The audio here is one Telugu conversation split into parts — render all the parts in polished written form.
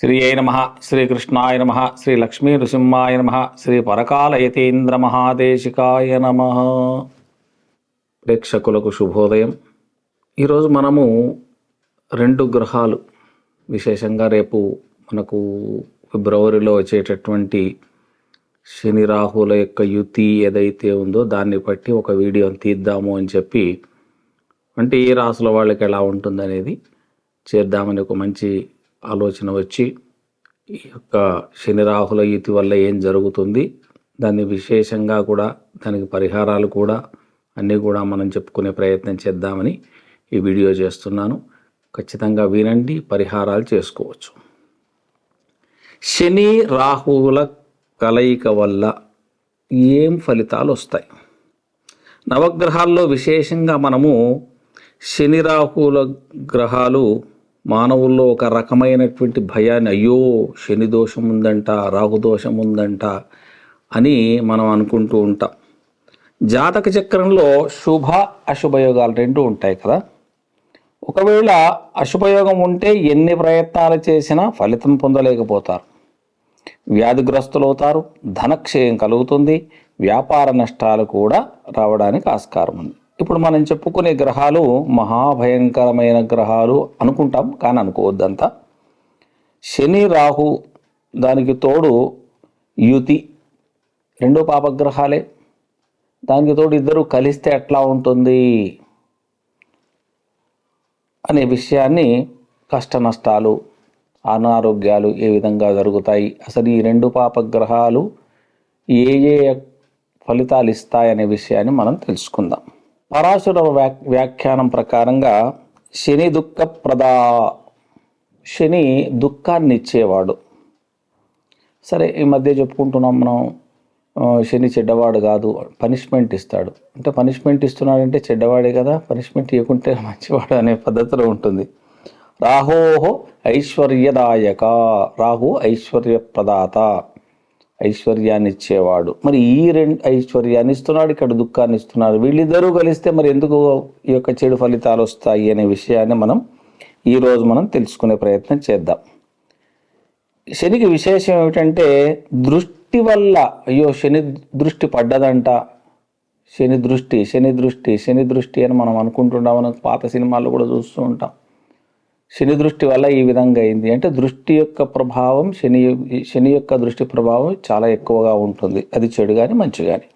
శ్రీ అయి నమ, శ్రీకృష్ణాయ నమ, శ్రీ లక్ష్మీ నృసింహాయ నమ, శ్రీ పరకాలయతీంద్ర మహాదేశికాయ నమ. ప్రేక్షకులకు శుభోదయం. ఈరోజు మనము 2 గ్రహాలు, విశేషంగా రేపు మనకు ఫిబ్రవరిలో వచ్చేటటువంటి శని రాహుల యొక్క యుతి ఏదైతే ఉందో దాన్ని బట్టి ఒక వీడియోని తీద్దాము అని చెప్పి, అంటే ఏ రాసుల వాళ్ళకి ఎలా ఉంటుందనేది చేద్దామని ఒక మంచి ఆలోచన వచ్చి, ఈ యొక్క శని రాహుల యుతి వల్ల ఏం జరుగుతుంది, దాన్ని విశేషంగా కూడా దానికి పరిహారాలు కూడా అన్నీ కూడా మనం చెప్పుకునే ప్రయత్నం చేద్దామని ఈ వీడియో చేస్తున్నాను. ఖచ్చితంగా వినండి, పరిహారాలు చేసుకోవచ్చు. శని రాహువుల కలయిక వల్ల ఏం ఫలితాలు వస్తాయి? నవగ్రహాల్లో విశేషంగా మనము శని రాహువుల గ్రహాలు మానవుల్లో ఒక రకమైనటువంటి భయాన్ని, అయ్యో శని దోషం ఉందంట, రాహుదోషం ఉందంట అని మనం అనుకుంటూ ఉంటాం. జాతక చక్రంలో శుభ అశుభయోగాలు 2 ఉంటాయి కదా. ఒకవేళ అశుభయోగం ఉంటే ఎన్ని ప్రయత్నాలు చేసినా ఫలితం పొందలేకపోతారు, వ్యాధిగ్రస్తులవుతారు, ధనక్షయం కలుగుతుంది, వ్యాపార నష్టాలు కూడా రావడానికి ఆస్కారం ఉంది. ఇప్పుడు మనం చెప్పుకునే గ్రహాలు మహాభయంకరమైన గ్రహాలు అనుకుంటాం, కానీ అనుకోవద్దంతా. శని రాహు, దానికి తోడు యుతి, 2 పాపగ్రహాలే. దానికి తోడు ఇద్దరు కలిస్తే ఎట్లా ఉంటుంది అనే విషయాన్ని, కష్ట నష్టాలు, అనారోగ్యాలు ఏ విధంగా జరుగుతాయి, అసలు ఈ 2 పాపగ్రహాలు ఏ ఏ ఫలితాలు ఇస్తాయనే విషయాన్ని మనం తెలుసుకుందాం. పరాశుర వ్యాఖ్యానం ప్రకారంగా శని శని దుఃఖాన్ని ఇచ్చేవాడు. సరే, ఈ మధ్య చెప్పుకుంటున్నాం మనం, శని చెడ్డవాడు కాదు, పనిష్మెంట్ ఇస్తాడు. అంటే పనిష్మెంట్ ఇస్తున్నాడంటే చెడ్డవాడే కదా, పనిష్మెంట్ ఇవ్వకుంటే మంచివాడు అనే పద్ధతిలో ఉంటుంది. రాహోహో ఐశ్వర్యదాయక, రాహు ఐశ్వర్య ప్రదాత, ఐశ్వర్యాన్ని ఇచ్చేవాడు. మరి ఈ 2 ఐశ్వర్యాన్ని ఇస్తున్నాడు, ఇక్కడ దుఃఖాన్ని ఇస్తున్నాడు. వీళ్ళిద్దరూ కలిస్తే మరి ఎందుకు ఈ యొక్క చెడు ఫలితాలు వస్తాయి అనే విషయాన్ని ఈరోజు మనం తెలుసుకునే ప్రయత్నం చేద్దాం. శనికి విశేషం ఏమిటంటే దృష్టి వల్ల, అయ్యో శని దృష్టి పడ్డదంట, శని దృష్టి అని మనం అనుకుంటున్నాం. మనం పాత సినిమాల్లో కూడా చూస్తూ ఉంటాం. శని దృష్టి వల్ల ఈ విధంగా అయింది అంటే, దృష్టి యొక్క ప్రభావం, శని యొక్క దృష్టి ప్రభావం చాలా ఎక్కువగా ఉంటుంది, అది చెడు కానీ మంచి కానీ.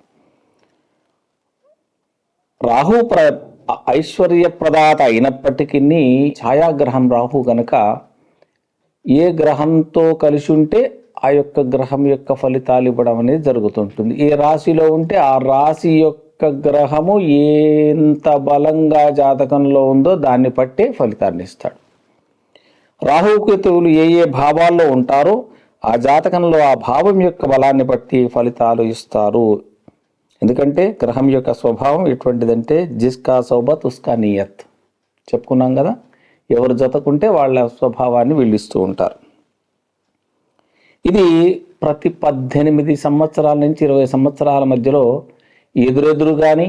రాహు ఐశ్వర్య ప్రదాత అయినప్పటికీ ఛాయాగ్రహం రాహు కనుక ఏ గ్రహంతో కలిసి ఉంటే ఆ యొక్క గ్రహం యొక్క ఫలితాలు ఇవ్వడం అనేది జరుగుతుంటుంది. ఏ రాశిలో ఉంటే ఆ రాశి యొక్క గ్రహము ఎంత బలంగా జాతకంలో ఉందో దాన్ని బట్టే ఫలితాన్ని ఇస్తాడు. రాహుకేతువులు ఏ ఏ భావాల్లో ఉంటారో ఆ జాతకంలో ఆ భావం యొక్క బలాన్ని బట్టి ఫలితాలు ఇస్తారు. ఎందుకంటే గ్రహం యొక్క స్వభావం ఎటువంటిదంటే, జిస్కా సౌబత్ ఉస్కా నియత్ చెప్పుకున్నాం కదా. ఎవరు జతకుంటే వాళ్ళ స్వభావాన్ని వీళ్ళిస్తూ ఉంటారు. ఇది ప్రతి 18 సంవత్సరాల నుంచి 20 సంవత్సరాల మధ్యలో ఎదురెదురు కానీ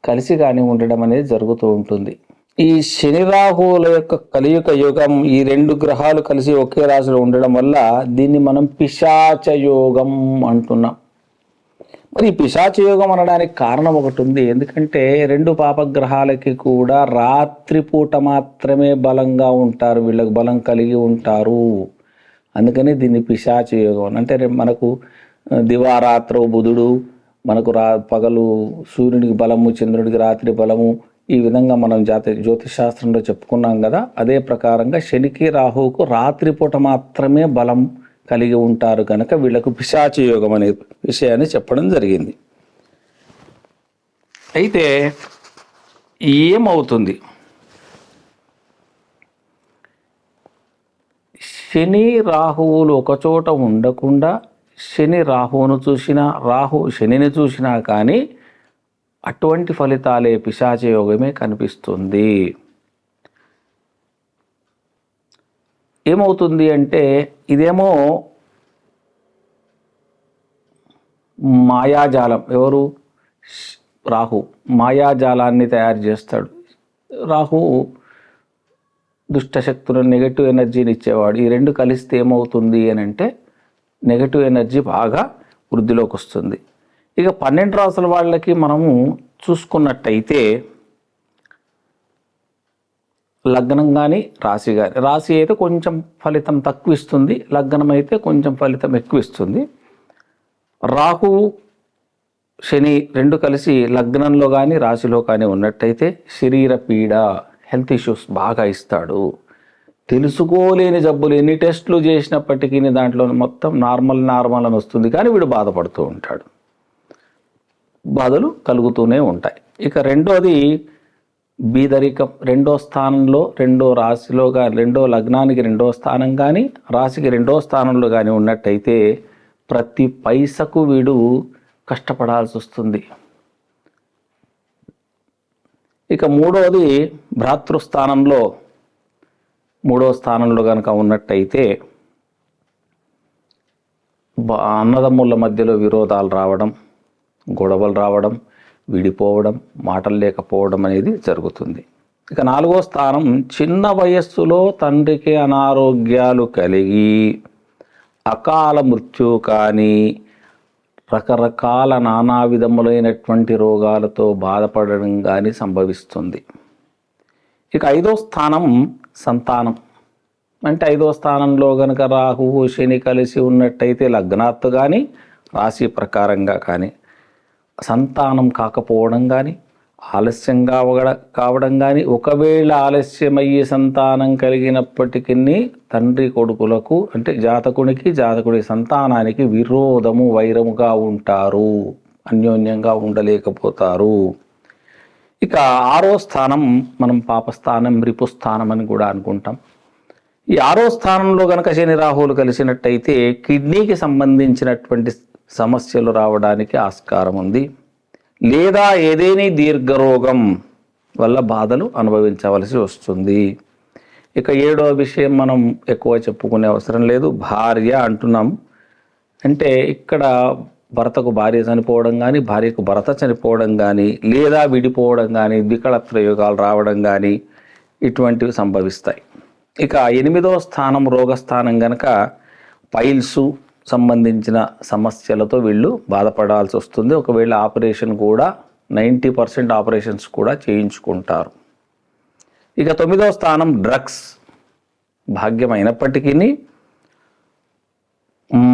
కలిసి కానీ ఉండడం అనేది జరుగుతూ ఉంటుంది. ఈ శని రాహువుల యొక్క కలియుగ యోగం, ఈ 2 గ్రహాలు కలిసి ఒకే రాశిలో ఉండడం వల్ల దీన్ని మనం పిశాచ యోగం అంటున్నాం. మరి ఈ పిశాచ యోగం అనడానికి కారణం ఒకటి ఉంది. ఎందుకంటే 2 పాపగ్రహాలకి కూడా రాత్రిపూట మాత్రమే బలంగా ఉంటారు, వీళ్ళకి బలం కలిగి ఉంటారు. అందుకని దీన్ని పిశాచ యోగం అంటే, మనకు దివారాత్రో బుధుడు, మనకు పగలు సూర్యునికి బలము, చంద్రుడికి రాత్రి బలము, ఈ విధంగా మనం జ్యోతిష్ శాస్త్రంలో చెప్పుకున్నాం కదా. అదే ప్రకారంగా శనికి రాహువుకు రాత్రిపూట మాత్రమే బలం కలిగి ఉంటారు కనుక వీళ్ళకు పిశాచ యోగం అనే విషయాన్ని చెప్పడం జరిగింది. అయితే ఏమవుతుంది, శని రాహువులు ఒకచోట ఉండకుండా శని రాహువును చూసినా, రాహు శనిని చూసినా కానీ అటువంటి ఫలితాలే, పిశాచ యోగమే కనిపిస్తుంది. ఏమవుతుంది అంటే, ఇదేమో మాయాజాలం. ఎవరు? రాహు మాయాజాలాన్ని తయారు చేస్తాడు. రాహు దుష్టశక్తులను నెగటివ్ ఎనర్జీని ఇచ్చేవాడు. ఈ రెండు కలిస్తే ఏమవుతుంది అని అంటే నెగటివ్ ఎనర్జీ బాగా వృద్ధిలోకి వస్తుంది. ఇక 12 రాసుల వాళ్ళకి మనము చూసుకున్నట్టయితే లగ్నం కానీ రాశి కానీ, రాశి అయితే కొంచెం ఫలితం తక్కువ ఇస్తుంది, లగ్నం అయితే కొంచెం ఫలితం ఎక్కువ ఇస్తుంది. రాహు శని రెండు కలిసి లగ్నంలో కానీ రాశిలో కానీ ఉన్నట్టయితే శరీర పీడ, హెల్త్ ఇష్యూస్ బాగా ఇస్తాడు. తెలుసుకోలేని జబ్బులు ఎన్ని టెస్టులు చేసినప్పటికీ దాంట్లో మొత్తం నార్మల్ అని వస్తుంది, కానీ వీడు బాధపడుతూ ఉంటాడు, బాధలు కలుగుతూనే ఉంటాయి. ఇక రెండోది బీదరికం. రెండో స్థానంలో, రెండో రాశిలో కానీ, రెండో లగ్నానికి రెండో స్థానం కానీ రాశికి రెండో స్థానంలో కానీ ఉన్నట్టయితే ప్రతి పైసకు వీడు కష్టపడాల్సి వస్తుంది. ఇక మూడోది భ్రాతృస్థానంలో, మూడో స్థానంలో కనుక ఉన్నట్టయితే అన్నదమ్ముల మధ్యలో విరోధాలు రావడం, గొడవలు రావడం, విడిపోవడం, మాటలు లేకపోవడం అనేది జరుగుతుంది. ఇక నాలుగో స్థానం చిన్న వయస్సులో తండ్రికి అనారోగ్యాలు కలిగి అకాల మృత్యు కానీ రకరకాల నానా విధములైనటువంటి రోగాలతో బాధపడడం కానీ సంభవిస్తుంది. ఇక ఐదో స్థానం సంతానం. అంటే ఐదో స్థానంలో కనుక రాహువు శని కలిసి ఉన్నట్టయితే లగ్నాత్తు కానీ రాశి ప్రకారంగా కానీ సంతానం కాకపోవడం కానీ, ఆలస్యంగా కావడం కానీ, ఒకవేళ ఆలస్యమయ్యే సంతానం కలిగినప్పటికీ తండ్రి కొడుకులకు అంటే జాతకుడి సంతానానికి విరోధము, వైరముగా ఉంటారు, అన్యోన్యంగా ఉండలేకపోతారు. ఇక ఆరో స్థానం మనం పాపస్థానం, రిపుస్థానం అని కూడా అనుకుంటాం. ఈ ఆరో స్థానంలో కనుక శని రాహువులు కలిసినట్టయితే కిడ్నీకి సంబంధించినటువంటి సమస్యలు రావడానికి ఆస్కారం ఉంది, లేదా ఏదేని దీర్ఘరోగం వల్ల బాధలు అనుభవించవలసి వస్తుంది. ఇక ఏడో విషయం మనం ఎక్కువ చెప్పుకునే అవసరం లేదు, భార్య అంటున్నాం. అంటే ఇక్కడ భర్తకు భార్య చనిపోవడం కానీ, భార్యకు భర్త చనిపోవడం కానీ, లేదా విడిపోవడం కానీ, ద్వికళత్ర యోగాలు రావడం కానీ ఇటువంటివి సంభవిస్తాయి. ఇక 8వ స్థానం రోగస్థానం కనుక పైల్సు సంబంధించిన సమస్యలతో వీళ్ళు బాధపడాల్సి వస్తుంది. ఒకవేళ ఆపరేషన్ కూడా 90% ఆపరేషన్స్ కూడా చేయించుకుంటారు. ఇక 9వ స్థానం డ్రగ్స్. భాగ్యం అయినప్పటికీ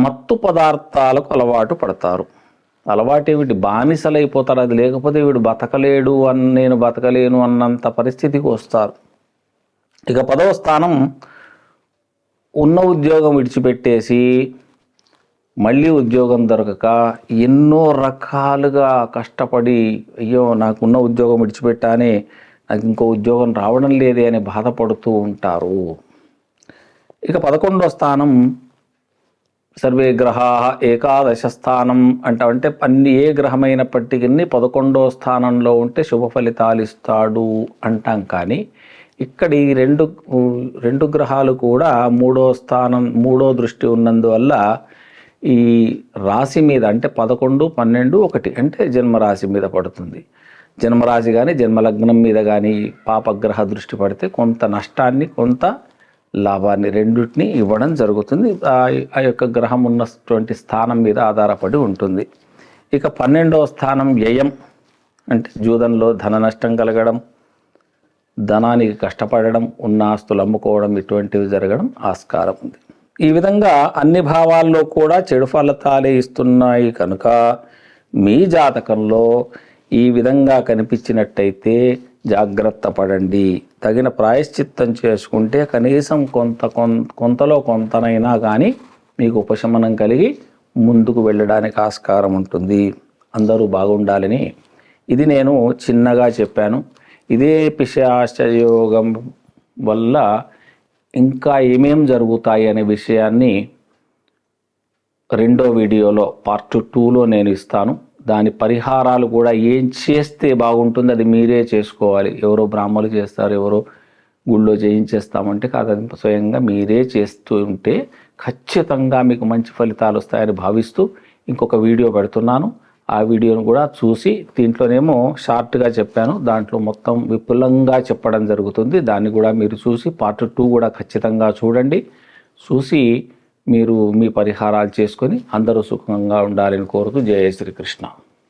మత్తు పదార్థాలకు అలవాటు పడతారు. అలవాటు ఏమిటి, బానిసలైపోతారు. అది లేకపోతే వీడు బతకలేడు నేను బతకలేను అన్నంత పరిస్థితికి వస్తారు. ఇక 10వ స్థానం ఉన్న ఉద్యోగం విడిచిపెట్టేసి మళ్ళీ ఉద్యోగం దొరకక ఎన్నో రకాలుగా కష్టపడి అయ్యో నాకున్న ఉద్యోగం విడిచిపెట్టానే, నాకు ఇంకో ఉద్యోగం రావడం లేదే అని బాధపడుతూ ఉంటారు. ఇక 11వ స్థానం సర్వే గ్రహా ఏకాదశ స్థానం అంటే అన్ని ఏ గ్రహమైనప్పటికీ 11వ స్థానంలో ఉంటే శుభ ఫలితాలు ఇస్తాడు అంటాం. కానీ ఇక్కడ ఈ రెండు గ్రహాలు కూడా మూడో దృష్టి ఉన్నందువల్ల ఈ రాశి మీద అంటే 11, 12, 1 అంటే జన్మరాశి మీద పడుతుంది. జన్మరాశి కానీ జన్మలగ్నం మీద కానీ పాపగ్రహ దృష్టి పడితే కొంత నష్టాన్ని, కొంత లాభాన్ని రెండింటిని ఇవ్వడం జరుగుతుంది. ఆ యొక్క గ్రహం ఉన్నటువంటి స్థానం మీద ఆధారపడి ఉంటుంది. ఇక 12వ స్థానం వ్యయం. అంటే జూదంలో ధన నష్టం కలగడం, ధనానికి కష్టపడడం, ఉన్న ఆస్తులు అమ్ముకోవడం ఇటువంటివి జరగడం ఆస్కారం ఉంది. ఈ విధంగా అన్ని భావాల్లో కూడా చెడు ఫలితాలే ఇస్తున్నాయి కనుక మీ జాతకంలో ఈ విధంగా కనిపించినట్టయితే జాగ్రత్త పడండి. తగిన ప్రాయశ్చిత్తం చేసుకుంటే కనీసం కొంతలో కొంతనైనా కానీ మీకు ఉపశమనం కలిగి ముందుకు వెళ్ళడానికి ఆస్కారం ఉంటుంది. అందరూ బాగుండాలని ఇది నేను చిన్నగా చెప్పాను. ఇదే పిశాచయోగం వల్ల ఇంకా ఏమేం జరుగుతాయి అనే విషయాన్ని రెండో వీడియోలో పార్ట్ 2లో నేను ఇస్తాను. దాని పరిహారాలు కూడా ఏం చేస్తే బాగుంటుంది అది మీరే చేసుకోవాలి. ఎవరో బ్రాహ్మణులు చేస్తారు, ఎవరో గుళ్ళో చేయించేస్తామంటే కాదు, అది స్వయంగా మీరే చేస్తూ ఉంటే ఖచ్చితంగా మీకు మంచి ఫలితాలు వస్తాయని భావిస్తూ ఇంకొక వీడియో పెడుతున్నాను. ఆ వీడియోను కూడా చూసి, దీంట్లోనేమో షార్ట్గా చెప్పాను, దాంట్లో మొత్తం విపులంగా చెప్పడం జరుగుతుంది. దాన్ని కూడా మీరు చూసి పార్ట్ 2 కూడా ఖచ్చితంగా చూడండి. చూసి మీరు మీ పరిహారాలు చేసుకొని అందరూ సుఖంగా ఉండాలని కోరుతూ జయ శ్రీకృష్ణ.